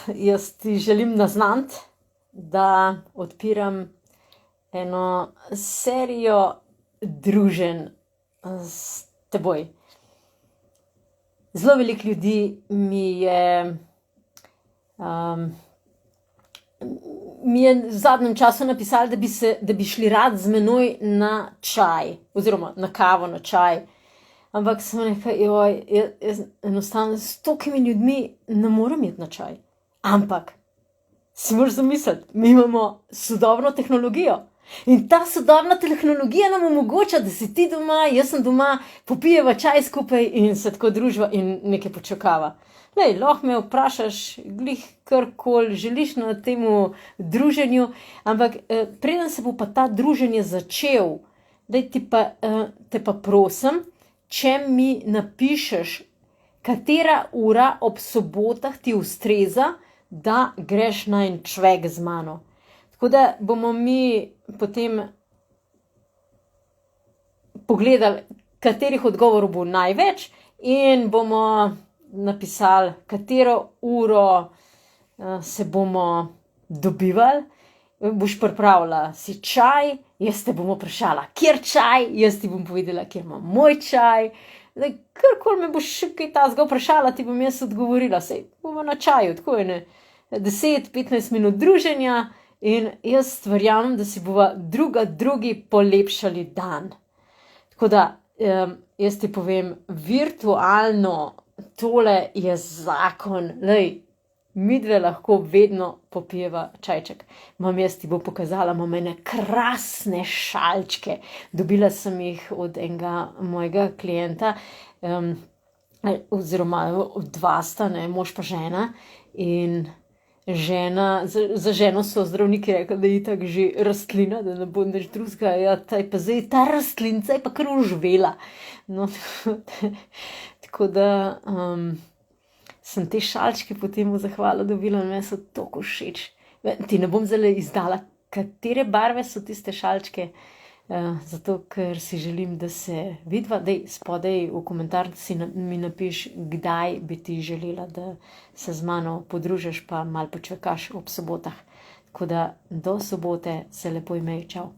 jaz ti želim naznati, da odpiram eno serijo druženj s teboj. Zelo veliko ljudi mi je v zadnjem času napisali, da bi šli rad z menoj na čaj, oziroma na kavo, na čaj. Ampak sem rekla, jaz enostavno s tokimi ljudmi ne morem iti na čaj. Ampak si moraš zamisliti, mi imamo sodobno tehnologijo. In ta sodobna tehnologija nam omogoča, da si ti doma, jaz sem doma, popijeva čaj skupaj in se tako družba in nekaj počakava. Lej, lahko me vprašaš, glih karkoli želiš na temu druženju, ampak preden se bo pa ta druženje začel, te pa prosim, če mi napišeš, katera ura ob sobotah ti ustreza, da greš na en čvek z mano. Tako da bomo mi potem pogledali, katerih odgovorov bo največ in bomo napisali, katero uro se bomo dobivali. Boš pripravila si čaj, jaz te bom vprašala, kjer čaj, jaz ti bom povedala, kjer imam moj čaj. Karkoli me boš še kaj tazga vprašala, ti bom jaz odgovorila. Sej bomo na čaju, tako je 10-15 minut druženja. In jaz verjamem, da si bova drugi polepšali dan. Tako da, jaz ti povem, virtualno tole je zakon. Lej, midve lahko vedno popijeva čajček. Jaz ti bo pokazala, imam ene krasne šalčke. Dobila sem jih od enega mojega klienta, oziroma dva sta, mož pa žena. In za ženo so zdravniki rekli, da je itak že rastlina, da ne bo nič drugega. Ja, pa zdaj ta rastlinca je pa kar oživela. No, tako da sem te šalčke potem v zahvalo dobila in meni so toliko všeč. Ti ne bom zdaj izdala, katere barve so tiste šalčke, zato ker si želim, da se vidva. Dej, spodaj v komentarci mi napiš, kdaj bi ti želela, da se z mano podružiš pa malo počvekaš ob sobotah. Tako da do sobote se lepo imej, čau.